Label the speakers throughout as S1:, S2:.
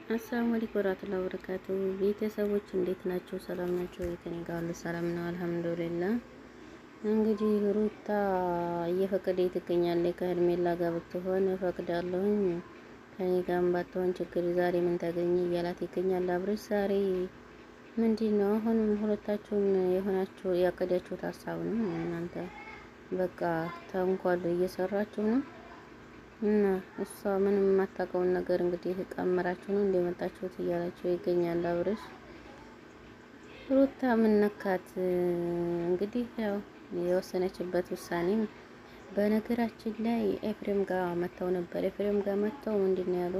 S1: አሰላሙ አለይኩም ወራህመቱላሂ ወበረካቱ። ቤተሰቦች እንዴት ናቸው? ሰላም ናቸው? ከኔ ጋር ሁሉ ሰላም ነው አልሐምዱሊላህ። እንግዲህ ሩታ እየፈቀደች ትገኛለች። ከሄርሜላ ጋር ብትሆን እፈቅዳለሁኝ፣ ከኔ ጋርም ባትሆን ችግር ዛሬ ምን ታገኘ እያላት ይገኛል። አብረሽ ዛሬ ምንድን ነው አሁንም ሁለታችሁም የሆናችሁ ያቀዳችሁት ሀሳብ ነው? እናንተ በቃ ተንኮል እየሰራችሁ ነው እና እሷ ምንም የማታውቀውን ነገር እንግዲህ ቀመራችሁ ነው እንደመጣችሁት እያላችሁ ይገኛል። አብርሽ ሩታ ምን ነካት? እንግዲህ ያው የወሰነችበት ውሳኔም በነገራችን ላይ ኤፍሬም ጋር መተው ነበር። ኤፍሬም ጋር መተው ምንድነው ያሉ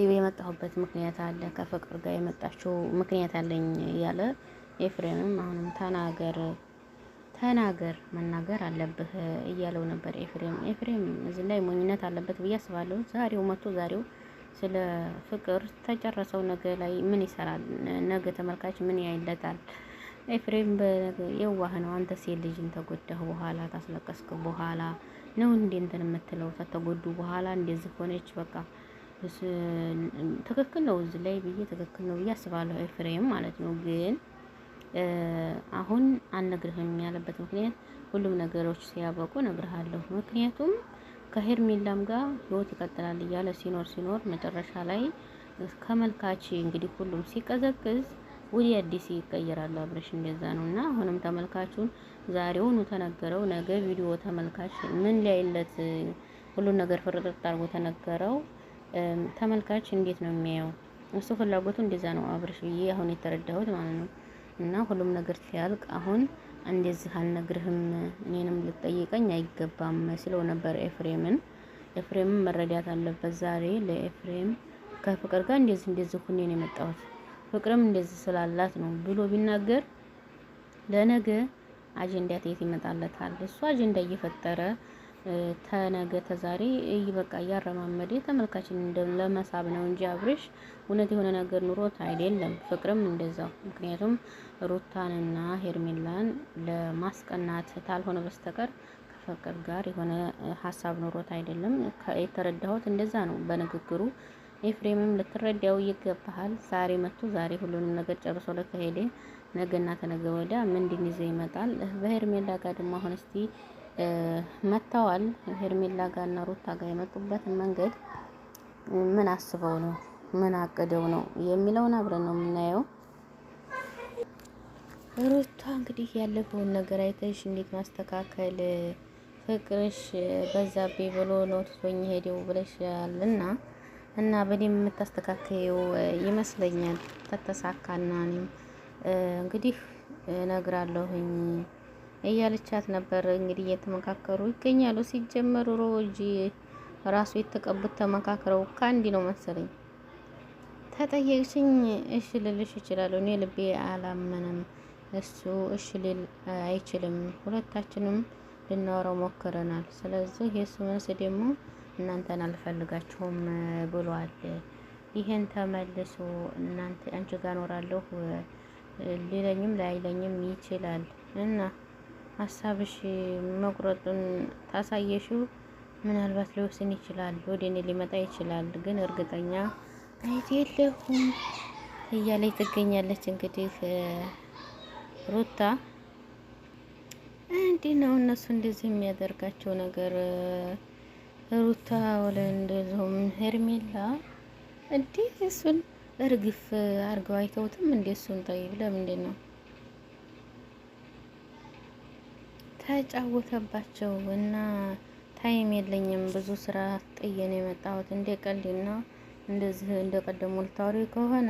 S1: የመጣሁበት ምክንያት አለ፣ ከፍቅር ጋር የመጣችው ምክንያት አለኝ ያለ ኤፍሬምም አሁንም ተናገር መናገር አለብህ እያለው ነበር። ኤፍሬም እዚህ ላይ ሞኝነት አለበት ብዬ አስባለሁ። ዛሬው ስለ ፍቅር ተጨረሰው። ነገ ላይ ምን ይሰራል? ነገ ተመልካች ምን ያይለታል? ኤፍሬም የዋህ ነው። አንተ ሴት ልጅን ተጎዳህ በኋላ ታስለቀስክ በኋላ ነው እንዴ እንትን የምትለው? ተተጎዱ በኋላ እንደዚህ ሆነች። በቃ ትክክል ነው እዚህ ላይ ብዬ ትክክል ነው ብዬ አስባለሁ። ኤፍሬም ማለት ነው ግን አሁን አልነግርህም ያለበት ምክንያት ሁሉም ነገሮች ሲያበቁ እነግርሃለሁ። ምክንያቱም ከሄርሜላም ጋር ህይወት ይቀጥላል እያለ ሲኖር መጨረሻ ላይ ከመልካች እንግዲህ ሁሉም ሲቀዘቅዝ ወደ አዲስ ይቀየራል። አብረሽ እንደዛ ነው እና አሁንም ተመልካቹን ዛሬውኑ ተነገረው። ነገ ቪዲዮ ተመልካች ምን ሊያይለት ሁሉን ነገር ፍርጥርጥ አድርጎ ተነገረው። ተመልካች እንዴት ነው የሚያየው? እሱ ፍላጎቱ እንደዛ ነው አብረሽ ብዬ አሁን የተረዳሁት ማለት ነው። እና ሁሉም ነገር ሲያልቅ አሁን እንደዚህ አልነግርህም እኔንም ልጠይቀኝ አይገባም ስለው ነበር። ኤፍሬምን መረዳት አለበት። ዛሬ ለኤፍሬም ከፍቅር ጋር እንደዚህ ሁኔ ነው የመጣሁት ፍቅርም እንደዚህ ስላላት ነው ብሎ ቢናገር ለነገ አጀንዳ የት ይመጣለታል? እሱ አጀንዳ እየፈጠረ ተነገ ተዛሬ በቃ እያረማመደ ተመልካችን ለመሳብ ነው እንጂ አብርሽ እውነት የሆነ ነገር ኑሮት አይደለም። ፍቅርም እንደዛው። ምክንያቱም ሩታንና ሄርሜላን ለማስቀናት ታልሆነ በስተቀር ከፍቅር ጋር የሆነ ሀሳብ ኑሮት አይደለም። የተረዳሁት እንደዛ ነው በንግግሩ። ኤፍሬምም ልትረዳው ይገባሃል። ዛሬ ዛሬ ሁሉንም ነገር ጨርሶ ለከሄደ ነገና ተነገ ወዲያ ምንድን ይዘው ይመጣል? በሄርሜላ ጋር ደግሞ አሁን እስቲ መተዋል። ሄርሜላ ጋርና ሩታ ጋር የመጡበት መንገድ ምን አስበው ነው ምን አቅደው ነው የሚለውን አብረን ነው የምናየው። ሩታ እንግዲህ ያለፈውን ነገር አይተሽ እንዴት ማስተካከል ፍቅርሽ በዛብኝ ብሎ ነው ትቶኝ ሄደው ብለሻልና እና በደንብ የምታስተካከየው ይመስለኛል። ተተሳካና እኔም እንግዲህ እነግራለሁኝ እያለቻት ነበር። እንግዲህ እየተመካከሩ ይገኛሉ። ሲጀመሩ ሮጂ ራሱ የተቀቡት ተመካክረው ከአንዲ ነው መሰለኝ። ተጠየቅሽኝ እሺ ልልሽ እችላለሁ። እኔ ልቤ አላመነም። እሱ እሺ ሊል አይችልም። ሁለታችንም ልናወራው ሞክረናል። ስለዚህ የሱ መልስ ደግሞ እናንተን አልፈልጋችሁም ብሏል። ይሄን ተመልሶ እናንተ አንቺ ጋር እኖራለሁ ሊለኝም ላይለኝም ይችላል እና ሀሳብሽ መቁረጡን ታሳየሽው ምናልባት ሊወስን ይችላል፣ ወደ እኔ ሊመጣ ይችላል፣ ግን እርግጠኛ አይደለሁም እያለች ትገኛለች። እንግዲህ ሩታ እንዲህ ነው እነሱ እንደዚህ የሚያደርጋቸው ነገር። ሩታ ወለ እንደዚሁም ሄርሜላ እንዲህ እሱን እርግፍ አድርገው አይተውትም እንዴ? እሱን ጠይብ ለምንድን ነው ተጫወተባቸው? እና ታይም የለኝም ብዙ ስራ ጥዬ ነው የመጣሁት። እንደ ቀልድና እንደዚህ እንደቀደሙ ልታወሪ ከሆነ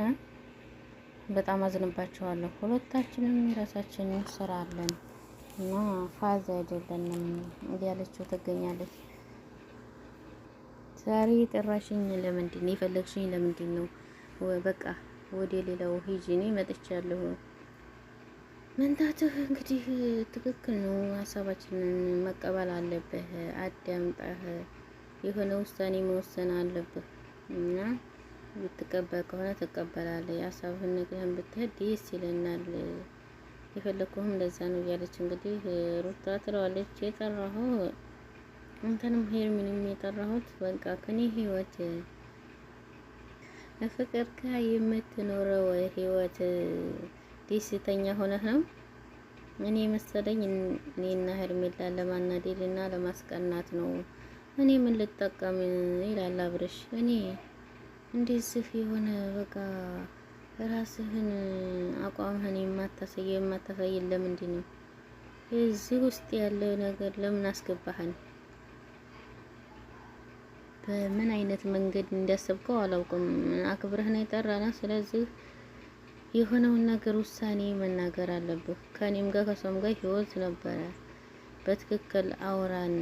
S1: በጣም አዝንባቸዋለሁ። ሁለታችንም የራሳችንን ስራ አለን እና ፋዝ አይደለንም እያለችው ትገኛለች። ዛሬ የጠራሽኝ ለምንድን ነው? የፈለግሽኝ ለምንድን ነው? በቃ ወደ ሌላው ሂጂ፣ እኔ መጥቻለሁ። መንታትህ እንግዲህ ትክክል ነው። ሀሳባችንን መቀበል አለብህ። አዳምጠህ የሆነ ውሳኔ መወሰን አለብህ እና ብትቀበል ከሆነ ትቀበላለህ። የሀሳብህን ነግረህን ብትሄድ ደስ ይለናል። የፈለግኩህም እንደዛ ነው እያለች እንግዲህ ሩታ ትለዋለች። የጠራኸው አንተንም ሄርሚንም የጠራሁት በቃ ከኔ ህይወት ፍቅር ጋር የምትኖረው ህይወት ደስተኛ ሆነህ ነው? እኔ መሰለኝ እኔና ሄርሜላ ለማናደድና ለማስቀናት ነው። እኔ ምን ልጠቀም ይላል አብርሽ። እኔ እንደዚህ የሆነ በቃ ራስህን አቋምህን የማታሳይ ለምንድን ነው? እዚህ ውስጥ ያለው ነገር ለምን አስገባህን? በምን አይነት መንገድ እንዳሰብከው አላውቅም። አክብረህ ነው የጠራና፣ ስለዚህ የሆነውን ነገር ውሳኔ መናገር አለብህ። ከኔም ጋር ከሷም ጋር ህይወት ነበረ። በትክክል አውራን።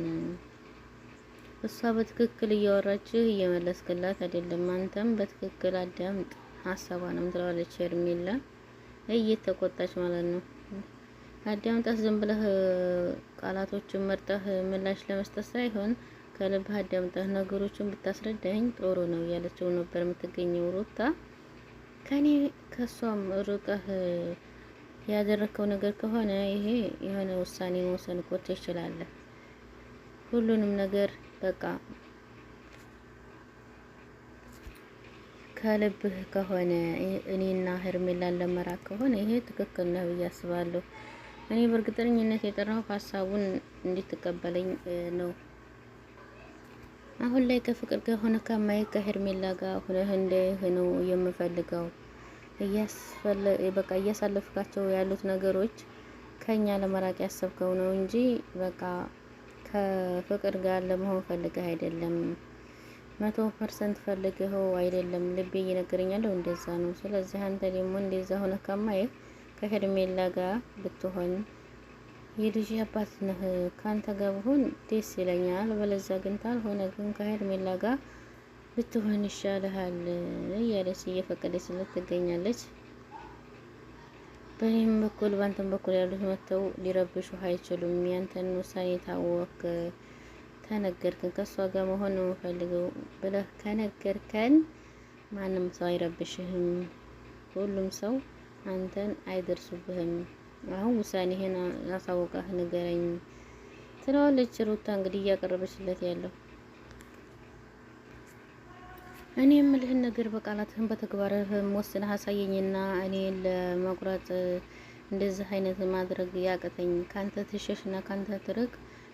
S1: እሷ በትክክል እያወራችህ እየመለስክላት አይደለም። አንተም በትክክል አዳምጥ ሀሳቧንም ትለዋለች ሄርሜላ እየተቆጣች ማለት ነው። አዳምጣት። ዝም ብለህ ቃላቶችን መርጠህ ምላሽ ለመስጠት ሳይሆን ከልብህ አዳምጠህ ነገሮችን ብታስረዳኝ ጥሩ ነው ያለችው ነበር የምትገኘው ሩታ። ከኔ ከሷም ሩቀህ ያደረከው ነገር ከሆነ ይሄ የሆነ ውሳኔ መውሰን እኮ ትችላለህ። ሁሉንም ነገር በቃ ከልብህ ከሆነ እኔና ሄርሜላን ለመራቅ ከሆነ ይሄ ትክክል ነው ብዬ አስባለሁ። እኔ በእርግጠኝነት የጠራው ሀሳቡን እንድትቀበለኝ ነው። አሁን ላይ ከፍቅር ጋር ሆነ ከማይ ከሄርሜላ ጋር ሆነህ ነው የምፈልገው። በቃ እያሳለፍካቸው ያሉት ነገሮች ከኛ ለመራቅ ያሰብከው ነው እንጂ በቃ ከፍቅር ጋር ለመሆን ፈልገህ አይደለም። 100% ፈልገኸው አይደለም። ልቤ እየነገረኛለሁ እንደዛ ነው። ስለዚህ አንተ ደግሞ እንደዛ ሆነ ከማይ ከሄርሜላ ጋር ብትሆን የልጅ አባት ነህ። ካንተ ጋር ብሆን ደስ ይለኛል። በለዛ ግን ታልሆነ ግን ከሄርሜላ ጋር ብትሆን ይሻልሃል እያለች እየፈቀደች ትገኛለች። በእኔም በኩል ባንተም በኩል ያሉት መተው ሊረብሹ አይችሉም። ያንተን ውሳኔ ታወቅ ተነገርከን። ከሷ ጋር መሆን ነው የምፈልገው ብለህ ከነገርከን ማንም ሰው አይረብሽህም። ሁሉም ሰው አንተን አይደርሱብህም። አሁን ውሳኔህን አሳውቀህ ንገረኝ ትለዋለች ሩታ። እንግዲህ እያቀረበችለት ያለው እኔ የምልህን ነገር በቃላትህን በተግባርህም ወስነህ አሳየኝና እኔ ለመቁረጥ እንደዚህ አይነት ማድረግ ያቀተኝ ካንተ ትሸሽና ካንተ ትርቅ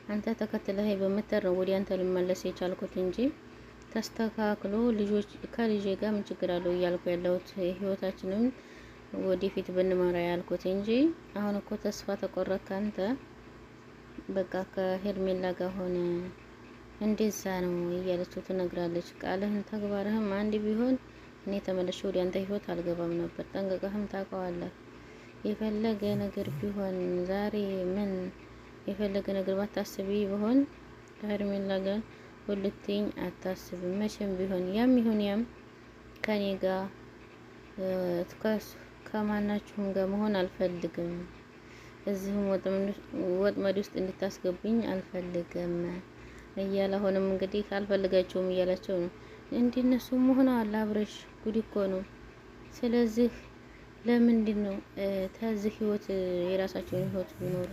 S1: አንተ ተከትለህ በመተር ወዲ አንተ ልመለስ የቻልኩት እንጂ ተስተካክሎ ከልጄ ጋር ምን ችግር አለው እያልኩ ያለሁት ህይወታችንን ወደፊት ብንመራ ያልኩት እንጂ አሁን እኮ ተስፋ ተቆረጥክ አንተ። በቃ ከሄርሜላ ጋር ሆነ እንደዛ ነው እያለችው ትነግራለች። ቃልህን ተግባርህም አንድ ቢሆን እኔ ተመለሽ ወዲ አንተ ህይወት አልገባም ነበር። ጠንቀቀህም ታውቀዋለህ። የፈለገ ነገር ቢሆን ዛሬ ምን የፈለገ ነገር ባታስቢ ቢሆን ከሄርሜላ ጋር ሁለተኛ አታስብም መቼም ቢሆን። ያም ይሁን ያም ከኔ ጋር ከማናችሁም ጋር መሆን አልፈልግም። እዚህም ወጥመድ ውስጥ እንድታስገቡኝ አልፈልግም እያለ አሁንም እንግዲህ አልፈልጋቸውም እያላቸው ነው። እንዲነሱ መሆን አለ አብረሽ ጉድ እኮ ነው። ስለዚህ ለምንድን ነው ተዚህ ህይወት የራሳቸውን ህይወት ቢኖሩ